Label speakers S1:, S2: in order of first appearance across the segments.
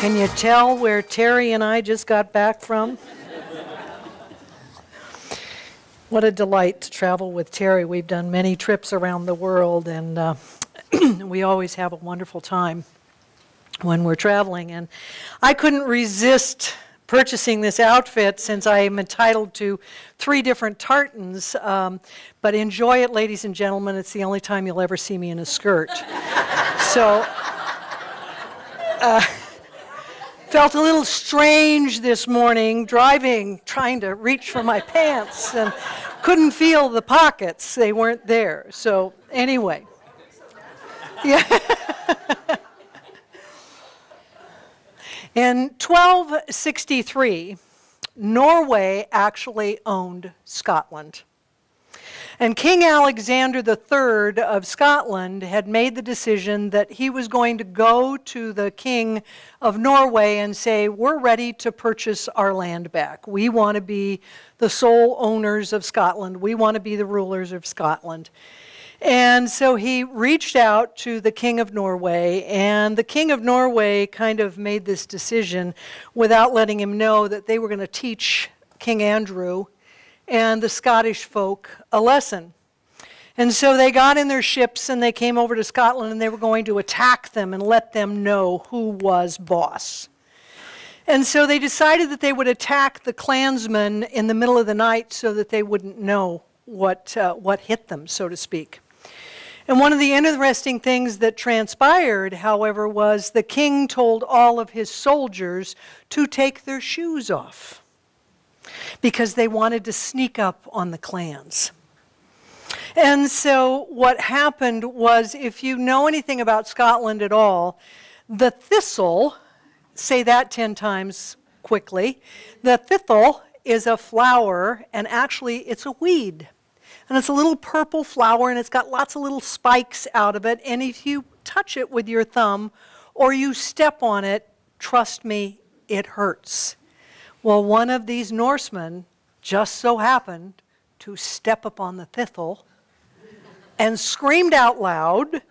S1: Can you tell where Terry and I just got back from? What a delight to travel with Terry. We've done many trips around the world, and we always have a wonderful time when we're traveling. And I couldn't resist purchasing this outfit since I am entitled to 3 different tartans. But enjoy it, ladies and gentlemen. It's the only time you'll ever see me in a skirt. So, felt a little strange this morning driving, trying to reach for my pants, and couldn't feel the pockets. They weren't there. So anyway. Yeah. In 1263, Norway actually owned Scotland. And King Alexander III of Scotland had made the decision that he was going to go to the King of Norway and say, we're ready to purchase our land back. We want to be the sole owners of Scotland. We want to be the rulers of Scotland. And so he reached out to the King of Norway, and the King of Norway kind of made this decision without letting him know that they were going to teach King Andrew and the Scottish folk a lesson. And so they got in their ships and they came over to Scotland, and they were going to attack them and let them know who was boss. And so they decided that they would attack the clansmen in the middle of the night so that they wouldn't know what hit them, so to speak. And one of the interesting things that transpired, however, was the king told all of his soldiers to take their shoes off because they wanted to sneak up on the clans. And so what happened was, if you know anything about Scotland at all, the thistle, say that 10 times quickly, the thistle is a flower, and actually it's a weed. And it's a little purple flower, and it's got lots of little spikes out of it, and if you touch it with your thumb or you step on it, trust me, it hurts. Well, one of these Norsemen just so happened to step upon the thistle and screamed out loud,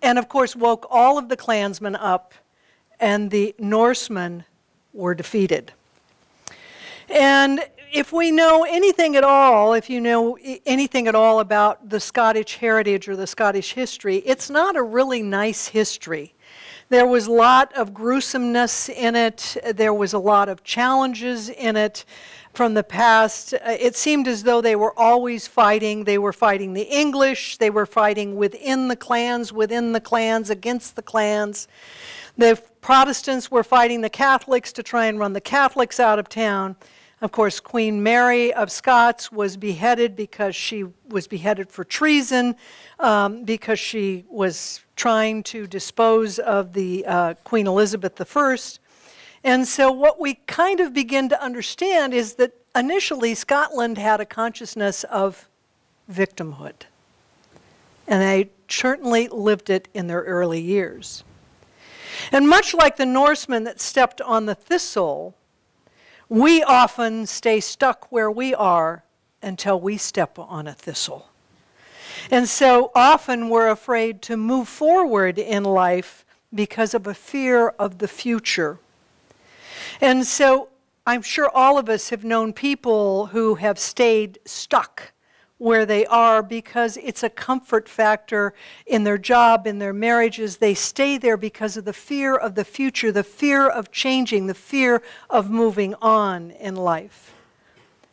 S1: and of course woke all of the clansmen up, and the Norsemen were defeated. And if we know anything at all, if you know anything at all about the Scottish heritage or the Scottish history, it's not a really nice history. There was a lot of gruesomeness in it. There was a lot of challenges in it from the past. It seemed as though they were always fighting. They were fighting the English. They were fighting within the clans, against the clans. The Protestants were fighting the Catholics to try and run the Catholics out of town. Of course, Queen Mary of Scots was beheaded because she was beheaded for treason, because she was trying to dispose of the Queen Elizabeth I. And so what we kind of begin to understand is that initially Scotland had a consciousness of victimhood. And they certainly lived it in their early years. And much like the Norsemen that stepped on the thistle, we often stay stuck where we are until we step on a thistle. And so often we're afraid to move forward in life because of a fear of the future. And so I'm sure all of us have known people who have stayed stuck where they are because it's a comfort factor in their job, in their marriages. They stay there because of the fear of the future, the fear of changing, the fear of moving on in life.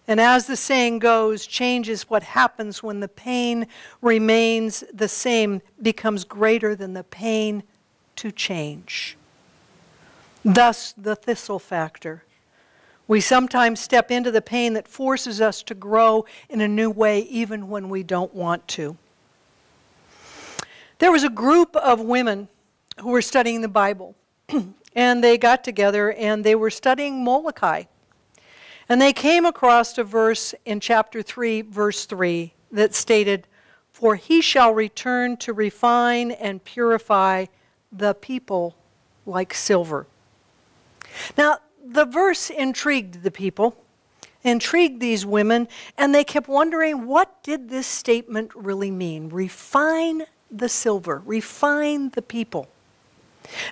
S1: And as the saying goes, change is what happens when the pain remains the same, becomes greater than the pain to change. Thus, the thistle factor. We sometimes step into the pain that forces us to grow in a new way, even when we don't want to. There was a group of women who were studying the Bible, and they got together and they were studying Molokai. And they came across a verse in chapter 3, verse 3, that stated, "For he shall return to refine and purify the people like silver." Now, the verse intrigued the people, intrigued these women, and they kept wondering, what did this statement really mean? Refine the silver, refine the people.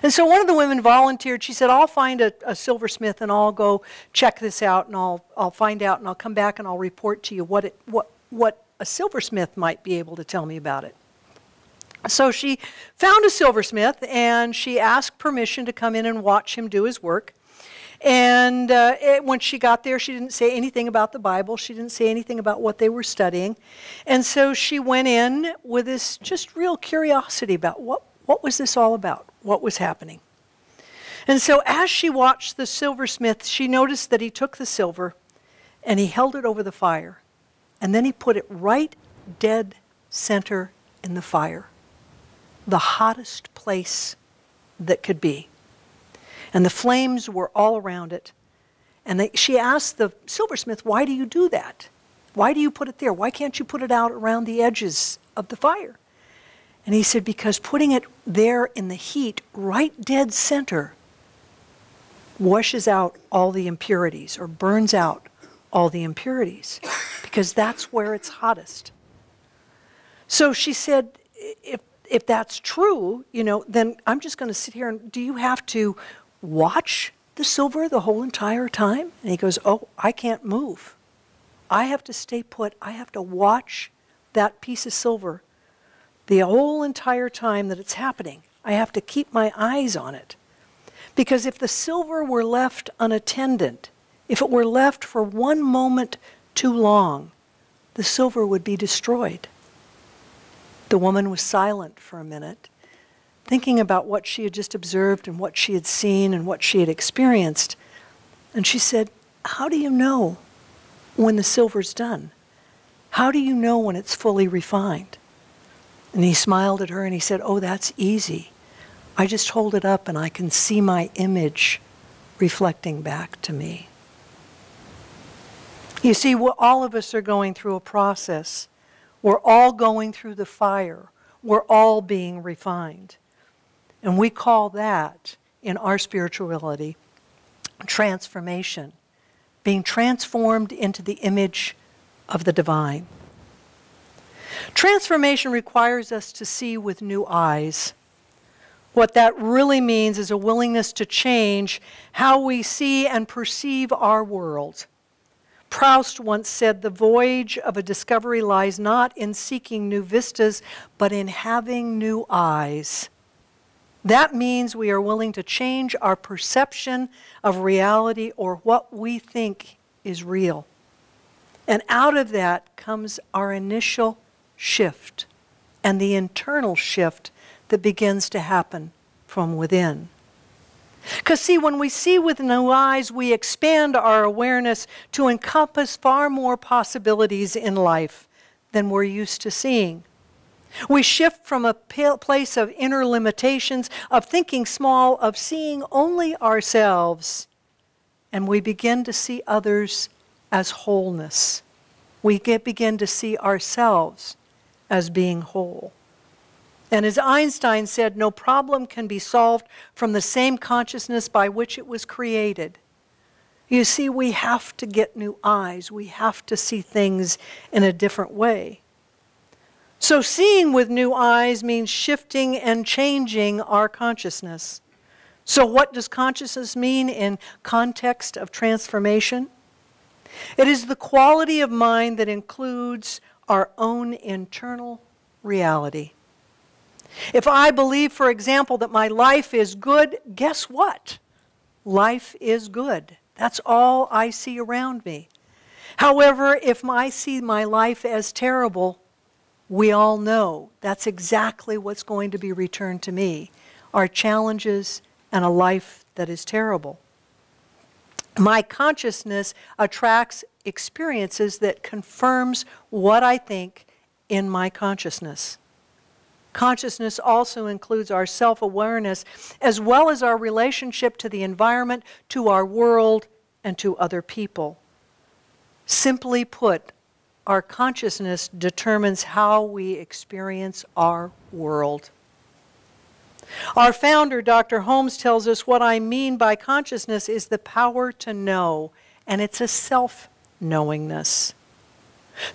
S1: And so one of the women volunteered. She said, I'll find a silversmith and I'll go check this out and I'll find out and I'll come back and I'll report to you what a silversmith might be able to tell me about it. So she found a silversmith and she asked permission to come in and watch him do his work. And when she got there, she didn't say anything about the Bible. She didn't say anything about what they were studying. And so she went in with this just real curiosity about what was this all about? What was happening? And so as she watched the silversmith, she noticed that he took the silver and he held it over the fire. And then he put it right dead center in the fire, the hottest place that could be. And the flames were all around it. And she asked the silversmith, why do you do that? Why do you put it there? Why can't you put it out around the edges of the fire? And he said, because putting it there in the heat, right dead center, washes out all the impurities or burns out all the impurities, because that's where it's hottest. So she said, if that's true, then I'm just going to sit here and do you have to watch the silver the whole entire time? And he goes, oh, I can't move. I have to stay put. I have to watch that piece of silver the whole entire time that it's happening. I have to keep my eyes on it. Because if the silver were left unattended, if it were left for one moment too long, the silver would be destroyed. The woman was silent for a minute, thinking about what she had just observed and what she had seen and what she had experienced. And she said, how do you know when the silver's done? How do you know when it's fully refined? And he smiled at her and he said, oh, that's easy. I just hold it up and I can see my image reflecting back to me. You see, all of us are going through a process. We're all going through the fire. We're all being refined. And we call that, in our spirituality, transformation. Being transformed into the image of the divine. Transformation requires us to see with new eyes. What that really means is a willingness to change how we see and perceive our world. Proust once said, the voyage of a discovery lies not in seeking new vistas, but in having new eyes. That means we are willing to change our perception of reality or what we think is real. And out of that comes our initial shift and the internal shift that begins to happen from within. Because see, when we see with new eyes, we expand our awareness to encompass far more possibilities in life than we're used to seeing. We shift from a place of inner limitations, of thinking small, of seeing only ourselves, and we begin to see others as wholeness. We begin to see ourselves as being whole. And as Einstein said, no problem can be solved from the same consciousness by which it was created. You see, we have to get new eyes. We have to see things in a different way. So seeing with new eyes means shifting and changing our consciousness. So what does consciousness mean in context of transformation? It is the quality of mind that includes our own internal reality. If I believe, for example, that my life is good, guess what? Life is good. That's all I see around me. However, if I see my life as terrible, we all know that's exactly what's going to be returned to me, are challenges and a life that is terrible. My consciousness attracts experiences that confirms what I think in my consciousness. Consciousness also includes our self-awareness as well as our relationship to the environment, to our world, and to other people. Simply put, our consciousness determines how we experience our world. Our founder, Dr. Holmes, tells us what I mean by consciousness is the power to know, and it's a self-knowingness.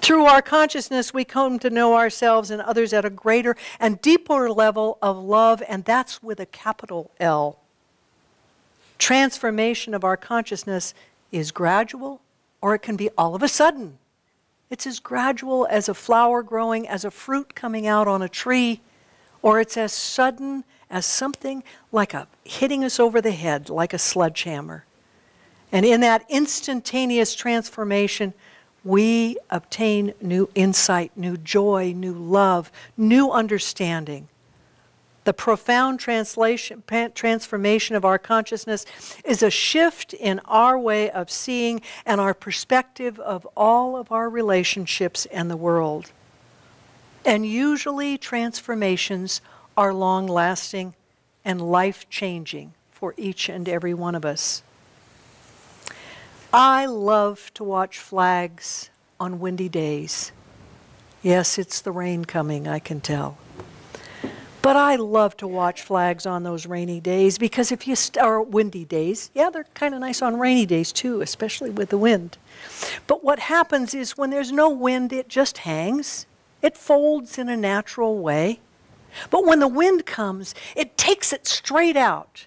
S1: Through our consciousness, we come to know ourselves and others at a greater and deeper level of love, and that's with a capital L. Transformation of our consciousness is gradual, or it can be all of a sudden. It's as gradual as a flower growing, as a fruit coming out on a tree, or it's as sudden as something like hitting us over the head like a sledgehammer. And in that instantaneous transformation, we obtain new insight, new joy, new love, new understanding. The profound transformation of our consciousness is a shift in our way of seeing and our perspective of all of our relationships and the world. And usually transformations are long-lasting and life-changing for each and every one of us. I love to watch flags on windy days. Yes, it's the rain coming, I can tell. But I love to watch flags on those rainy days because or windy days, yeah, they're kind of nice on rainy days too, especially with the wind. But what happens is when there's no wind, it just hangs. It folds in a natural way. But when the wind comes, it takes it straight out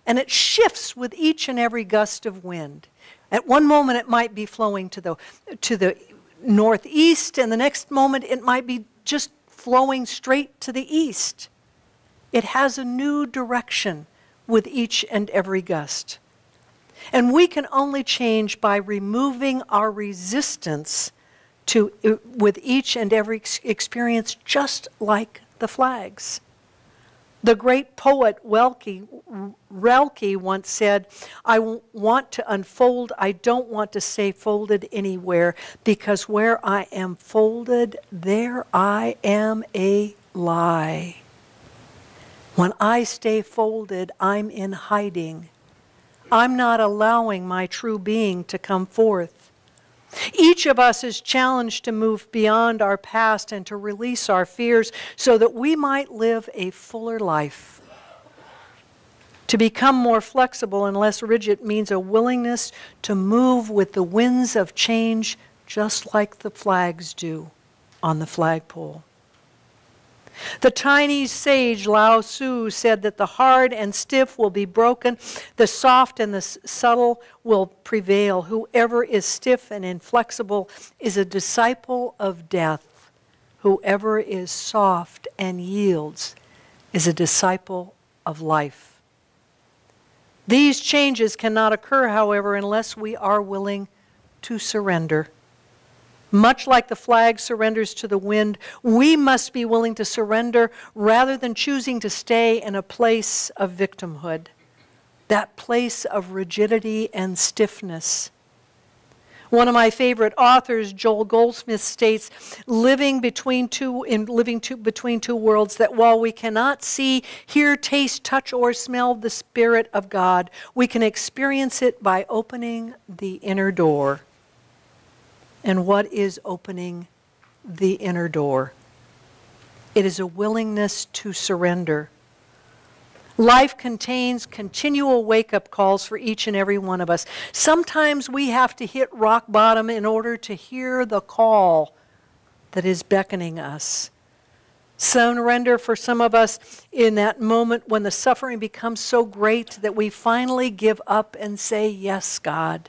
S1: and it shifts with each and every gust of wind. At one moment, it might be flowing to the northeast, and the next moment, it might be just flowing straight to the east. It has a new direction with each and every gust. And we can only change by removing our resistance with each and every experience, just like the flags. The great poet Rilke once said, "I want to unfold, I don't want to stay folded anywhere, because where I am folded, there I am a lie. When I stay folded, I'm in hiding. I'm not allowing my true being to come forth." Each of us is challenged to move beyond our past and to release our fears so that we might live a fuller life. To become more flexible and less rigid means a willingness to move with the winds of change, just like the flags do on the flagpole. The Chinese sage Lao Tzu said that the hard and stiff will be broken, the soft and the subtle will prevail. Whoever is stiff and inflexible is a disciple of death. Whoever is soft and yields is a disciple of life. These changes cannot occur, however, unless we are willing to surrender. Much like the flag surrenders to the wind, we must be willing to surrender rather than choosing to stay in a place of victimhood, that place of rigidity and stiffness. One of my favorite authors, Joel Goldsmith, states, living between two worlds, that while we cannot see, hear, taste, touch, or smell the Spirit of God, we can experience it by opening the inner door. And what is opening the inner door? It is a willingness to surrender. Life contains continual wake-up calls for each and every one of us. Sometimes we have to hit rock bottom in order to hear the call that is beckoning us. Surrender for some of us in that moment when the suffering becomes so great that we finally give up and say, "Yes, God."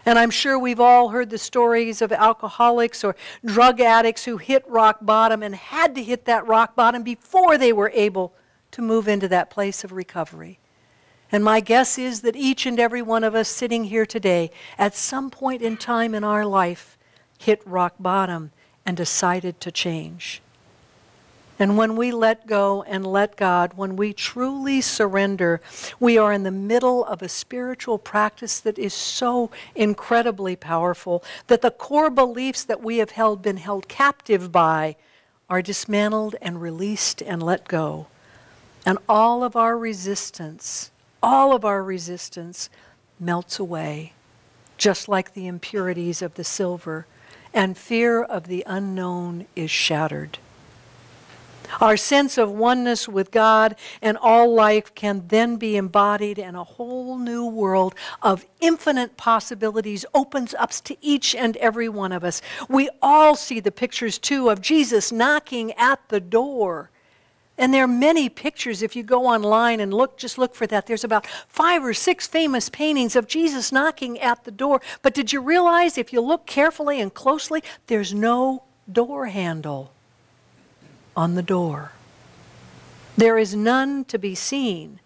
S1: And I'm sure we've all heard the stories of alcoholics or drug addicts who hit rock bottom and had to hit that rock bottom before they were able to move into that place of recovery. And my guess is that each and every one of us sitting here today, at some point in time in our life, hit rock bottom and decided to change. And when we let go and let God, when we truly surrender, we are in the middle of a spiritual practice that is so incredibly powerful that the core beliefs that we have been held captive by are dismantled and released and let go. And all of our resistance melts away, just like the impurities of the silver, and fear of the unknown is shattered. Our sense of oneness with God and all life can then be embodied, and a whole new world of infinite possibilities opens up to each and every one of us. We all see the pictures, too, of Jesus knocking at the door. And there are many pictures. If you go online and look, just look for that. There's about 5 or 6 famous paintings of Jesus knocking at the door. But did you realize, if you look carefully and closely, there's no door handle on the door? There is none to be seen,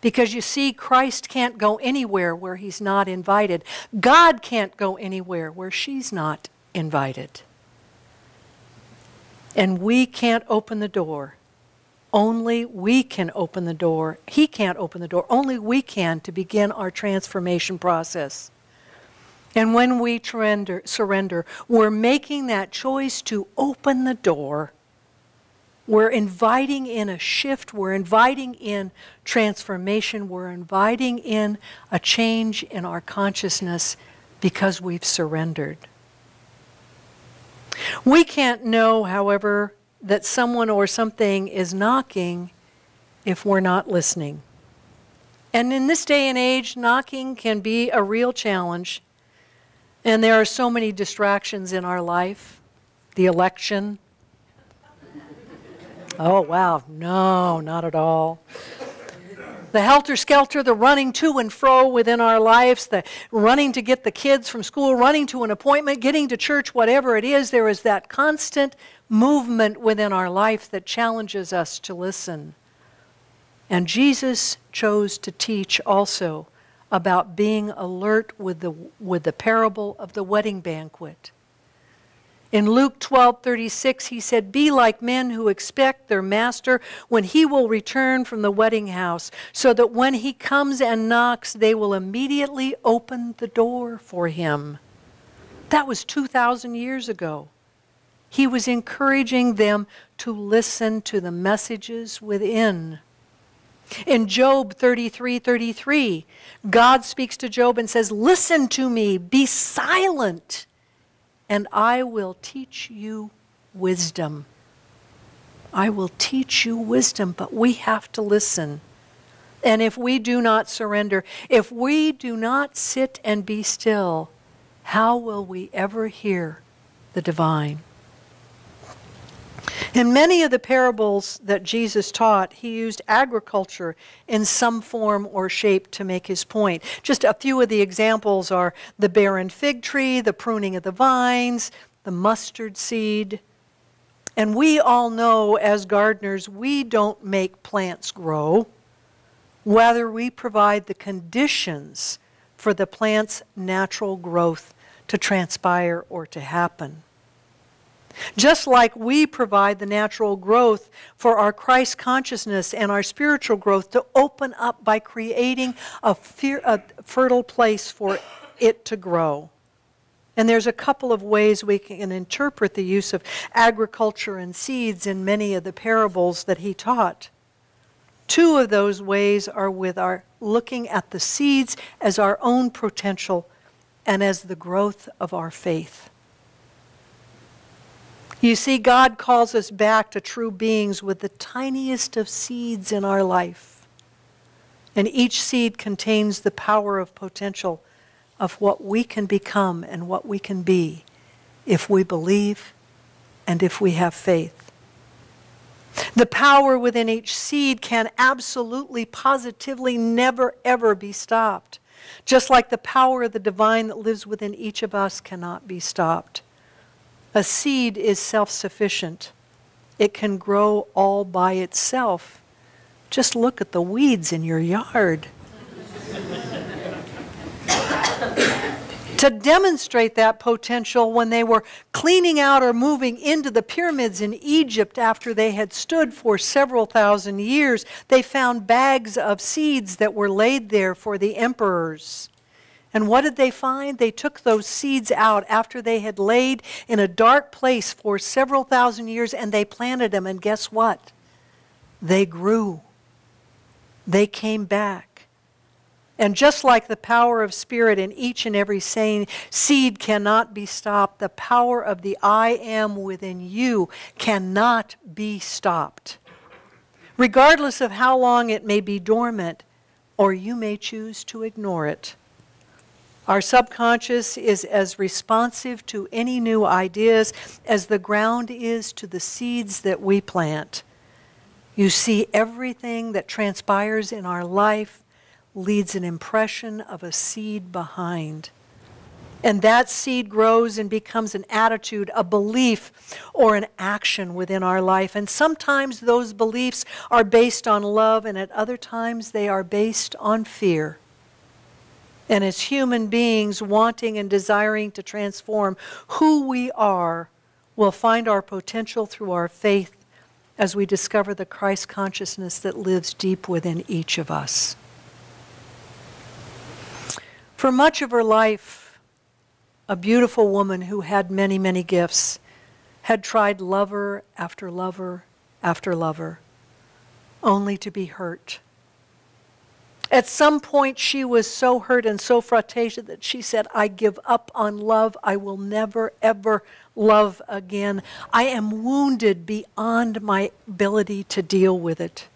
S1: because you see, Christ can't go anywhere where he's not invited. God can't go anywhere where she's not invited. And we can't open the door. Only we can open the door. He can't open the door. Only we can, to begin our transformation process. And when we surrender, we're making that choice to open the door. We're inviting in a shift. We're inviting in transformation. We're inviting in a change in our consciousness because we've surrendered. We can't know, however, that someone or something is knocking if we're not listening. And in this day and age, knocking can be a real challenge. And there are so many distractions in our life. The election. Oh, wow. No, not at all. The helter-skelter, the running to and fro within our lives, the running to get the kids from school, running to an appointment, getting to church, whatever it is, there is that constant movement within our life that challenges us to listen. And Jesus chose to teach also about being alert with the parable of the wedding banquet. In Luke 12:36, he said, "Be like men who expect their master when he will return from the wedding house, so that when he comes and knocks, they will immediately open the door for him." That was 2,000 years ago. He was encouraging them to listen to the messages within. In Job 33:33, God speaks to Job and says, "Listen to me, be silent, and I will teach you wisdom." I will teach you wisdom, but we have to listen. And if we do not surrender, if we do not sit and be still, how will we ever hear the divine? In many of the parables that Jesus taught, he used agriculture in some form or shape to make his point. Just a few of the examples are the barren fig tree, the pruning of the vines, the mustard seed. And we all know, as gardeners, we don't make plants grow. Rather, we provide the conditions for the plant's natural growth to transpire or to happen. Just like we provide the natural growth for our Christ consciousness and our spiritual growth to open up by creating a fertile place for it to grow. And there's a couple of ways we can interpret the use of agriculture and seeds in many of the parables that he taught. 2 of those ways are with our looking at the seeds as our own potential and as the growth of our faith. You see, God calls us back to true beings with the tiniest of seeds in our life. And each seed contains the power of potential of what we can become and what we can be if we believe and if we have faith. The power within each seed can absolutely, positively never, ever be stopped. Just like the power of the divine that lives within each of us cannot be stopped. A seed is self-sufficient. It can grow all by itself. Just look at the weeds in your yard. To demonstrate that potential, when they were cleaning out or moving into the pyramids in Egypt after they had stood for several thousand years, they found bags of seeds that were laid there for the emperors. And what did they find? They took those seeds out after they had laid in a dark place for several thousand years, and they planted them. And guess what? They grew. They came back. And just like the power of Spirit in each and every seed cannot be stopped, the power of the I Am within you cannot be stopped. Regardless of how long it may be dormant, or you may choose to ignore it. Our subconscious is as responsive to any new ideas as the ground is to the seeds that we plant. You see, everything that transpires in our life leaves an impression of a seed behind. And that seed grows and becomes an attitude, a belief, or an action within our life. And sometimes those beliefs are based on love, and at other times they are based on fear. And as human beings wanting and desiring to transform who we are, we'll find our potential through our faith as we discover the Christ consciousness that lives deep within each of us. For much of her life, a beautiful woman who had many, many gifts had tried lover after lover after lover, only to be hurt. At some point, she was so hurt and so frustrated that she said, I give up on love. I will never, ever love again. I am wounded beyond my ability to deal with it.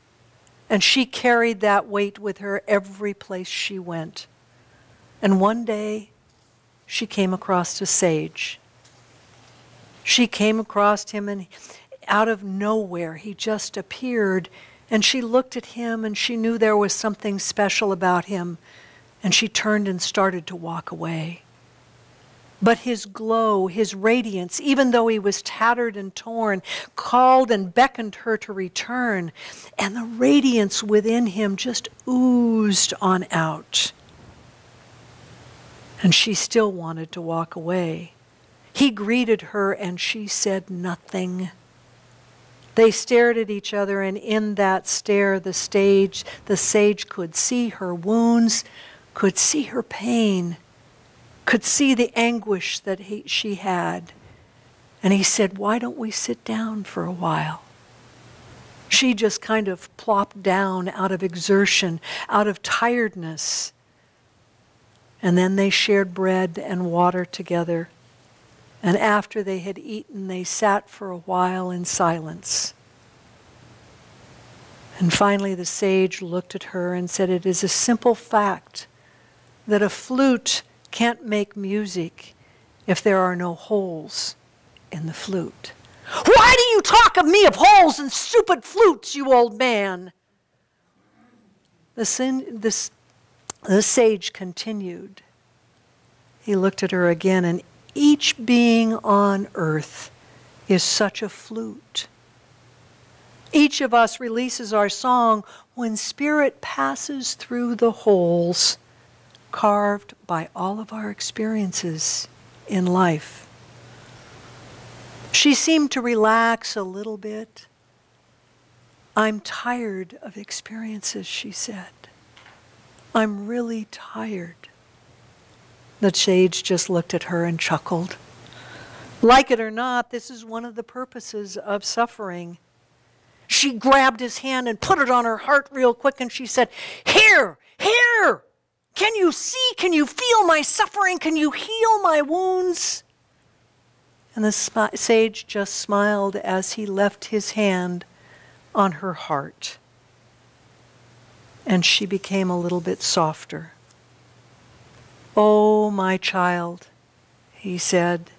S1: And she carried that weight with her every place she went. And one day, she came across a sage. She came across him, and out of nowhere, he just appeared. And she looked at him, and she knew there was something special about him. And she turned and started to walk away. But his glow, his radiance, even though he was tattered and torn, called and beckoned her to return. And the radiance within him just oozed on out. And she still wanted to walk away. He greeted her, and she said nothing. They stared at each other, and in that stare, the sage could see her wounds, could see her pain, could see the anguish that she had. And he said, why don't we sit down for a while? She just kind of plopped down out of exertion, out of tiredness. And then they shared bread and water together. And after they had eaten, they sat for a while in silence. And finally the sage looked at her and said, it is a simple fact that a flute can't make music if there are no holes in the flute. Why do you talk of me of holes and stupid flutes, you old man? The sage continued. He looked at her again, and each being on earth is such a flute. Each of us releases our song when spirit passes through the holes carved by all of our experiences in life. She seemed to relax a little bit. I'm tired of experiences, she said. I'm really tired. The sage just looked at her and chuckled. Like it or not, this is one of the purposes of suffering. She grabbed his hand and put it on her heart real quick, and she said, here, here, can you see, can you feel my suffering? Can you heal my wounds? And the sage just smiled as he left his hand on her heart. And she became a little bit softer. Oh, my child, he said,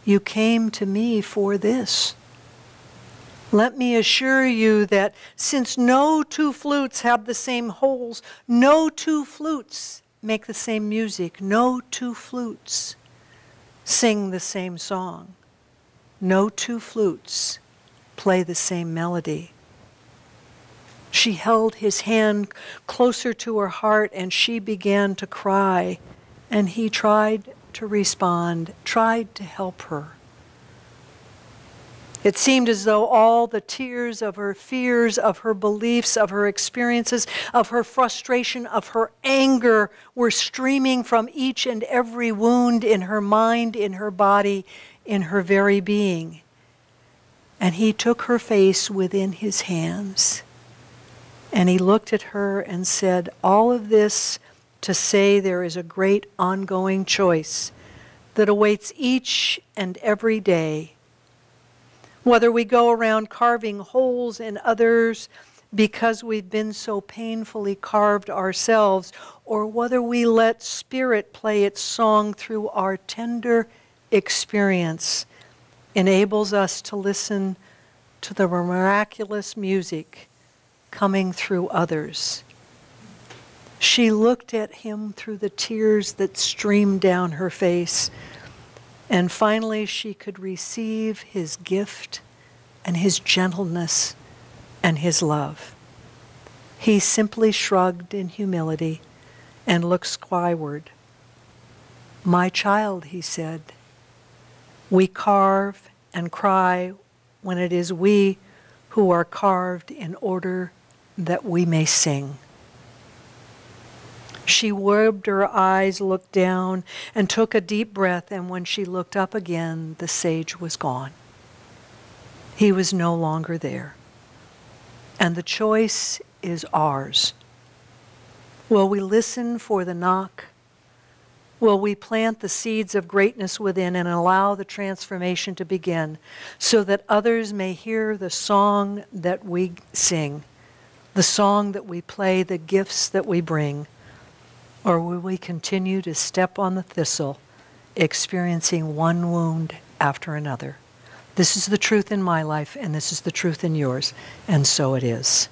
S1: you came to me for this. Let me assure you that since no two flutes have the same holes, no two flutes make the same music, no two flutes sing the same song, no two flutes play the same melody. She held his hand closer to her heart, and she began to cry, and he tried to respond, tried to help her. It seemed as though all the tears of her fears, of her beliefs, of her experiences, of her frustration, of her anger were streaming from each and every wound in her mind, in her body, in her very being. And he took her face within his hands. And he looked at her and said, all of this to say there is a great ongoing choice that awaits each and every day. Whether we go around carving holes in others because we've been so painfully carved ourselves, or whether we let Spirit play its song through our tender experience, enables us to listen to the miraculous music coming through others. She looked at him through the tears that streamed down her face, and finally she could receive his gift and his gentleness and his love. He simply shrugged in humility and looked skyward. My child, he said, we carve and cry when it is we who are carved in order that we may sing. She rubbed her eyes, looked down, and took a deep breath, and when she looked up again, the sage was gone. He was no longer there. And the choice is ours. Will we listen for the knock? Will we plant the seeds of greatness within and allow the transformation to begin so that others may hear the song that we sing, the song that we play, the gifts that we bring? Or will we continue to step on the thistle, experiencing one wound after another? This is the truth in my life, and this is the truth in yours, and so it is.